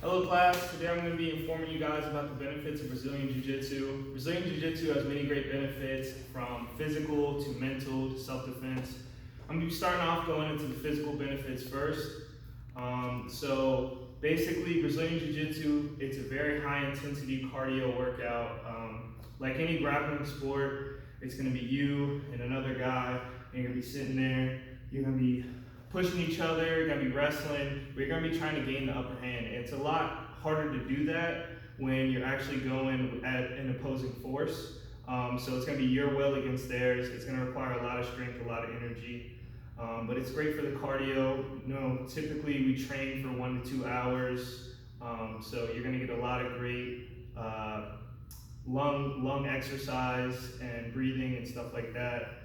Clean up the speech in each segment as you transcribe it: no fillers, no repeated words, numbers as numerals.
Hello class, today I'm going to be informing you guys about the benefits of Brazilian Jiu-Jitsu. Brazilian Jiu-Jitsu has many great benefits from physical to mental to self-defense. I'm going to be starting off going into the physical benefits first. So basically Brazilian Jiu-Jitsu, it's a very high intensity cardio workout. Like any grappling sport, it's going to be you and another guy, and you're going to be sitting there, you're going to be pushing each other, you're going to be wrestling, but you're going to be trying to gain the upper hand. It's a lot harder to do that when you're actually going at an opposing force. So it's going to be your will against theirs. It's going to require a lot of strength, a lot of energy. But it's great for the cardio. You know, typically we train for 1 to 2 hours. So you're going to get a lot of great lung exercise and breathing and stuff like that.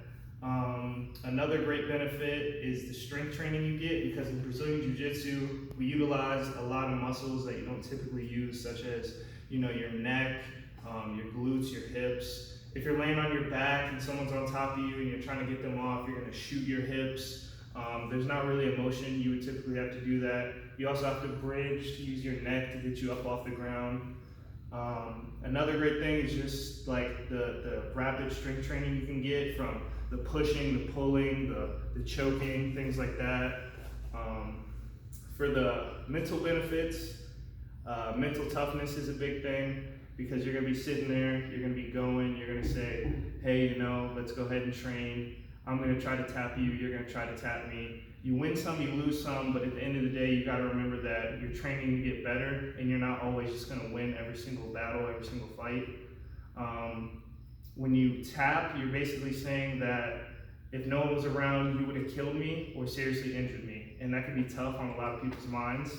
Another great benefit is the strength training you get, because in Brazilian Jiu-Jitsu we utilize a lot of muscles that you don't typically use, such as your neck, your glutes, your hips. If you're laying on your back and someone's on top of you and you're trying to get them off, you're going to shoot your hips. There's not really a motion you would typically have to do that. You also have to bridge to use your neck to get you up off the ground. Another great thing is just like the rapid strength training you can get from the pushing, the pulling, the choking, things like that. For the mental benefits, mental toughness is a big thing, because you're going to be sitting there, you're going to be going, you're going to say, hey, let's go ahead and train. I'm going to try to tap you, you're going to try to tap me. You win some, you lose some, but at the end of the day, you got to remember that you're training to get better, and you're not always just going to win every single battle, every single fight. When you tap, you're basically saying that if no one was around, you would have killed me or seriously injured me. And that can be tough on a lot of people's minds.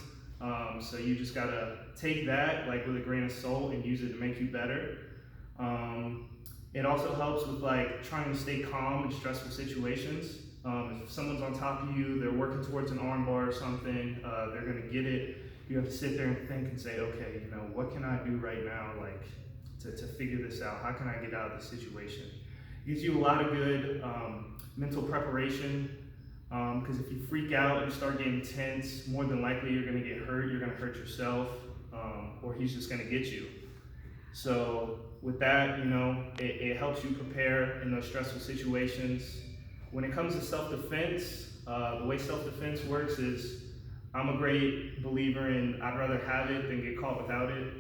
So you just gotta take that like with a grain of salt and use it to make you better. It also helps with like trying to stay calm in stressful situations. If someone's on top of you, they're working towards an arm bar or something, they're gonna get it. You have to sit there and think and say, okay, what can I do right now, like to figure this out? How can I get out of this situation? It gives you a lot of good mental preparation, because if you freak out and start getting tense, more than likely you're gonna get hurt, you're gonna hurt yourself, or he's just gonna get you. So with that, it helps you prepare in those stressful situations. When it comes to self-defense, the way self-defense works is, I'm a great believer in I'd rather have it than get caught without it.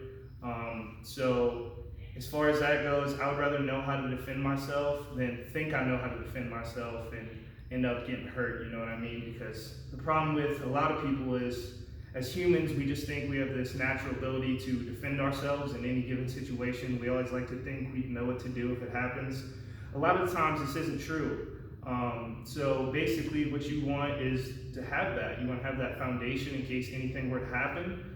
So as far as that goes, I would rather know how to defend myself than think I know how to defend myself and end up getting hurt, you know what I mean? Because the problem with a lot of people is, as humans, we just think we have this natural ability to defend ourselves in any given situation. We always like to think we know what to do if it happens. A lot of times this isn't true. So basically what you want is to have that. You want to have that foundation in case anything were to happen.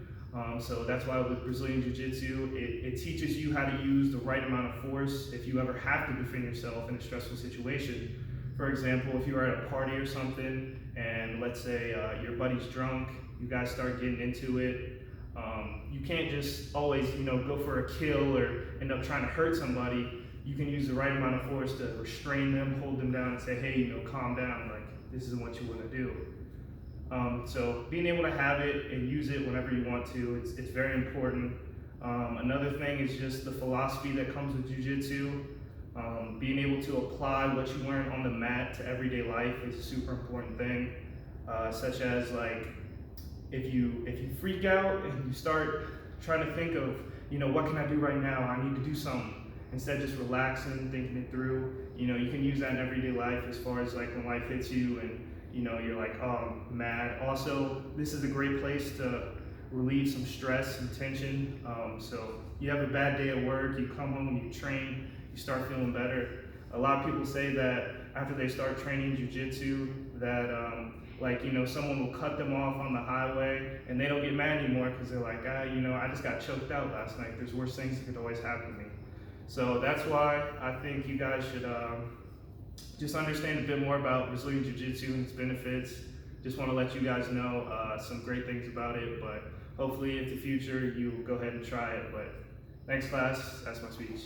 So that's why with Brazilian Jiu-Jitsu, it teaches you how to use the right amount of force if you ever have to defend yourself in a stressful situation. For example, if you are at a party or something, and let's say your buddy's drunk, you guys start getting into it, you can't just always go for a kill or end up trying to hurt somebody. You can use the right amount of force to restrain them, hold them down, and say, hey, calm down, like this isn't what you want to do. So being able to have it and use it whenever you want to, it's very important. Another thing is just the philosophy that comes with Jiu-Jitsu. Being able to apply what you learn on the mat to everyday life is a super important thing. Such as like, if you freak out and you start trying to think of, what can I do right now? I need to do something. Instead of just relaxing, thinking it through, you can use that in everyday life as far as like when life hits you and you're like, oh, I'm mad. Also, this is a great place to relieve some stress and tension. So you have a bad day at work, you come home, you train, you start feeling better. A lot of people say that after they start training Jiu-Jitsu, that someone will cut them off on the highway and they don't get mad anymore because they're like, I just got choked out last night. There's worse things that could always happen to me. So that's why I think you guys should just understand a bit more about Brazilian Jiu-Jitsu and its benefits. Just want to let you guys know some great things about it, but hopefully in the future you go ahead and try it. But thanks class, that's my speech.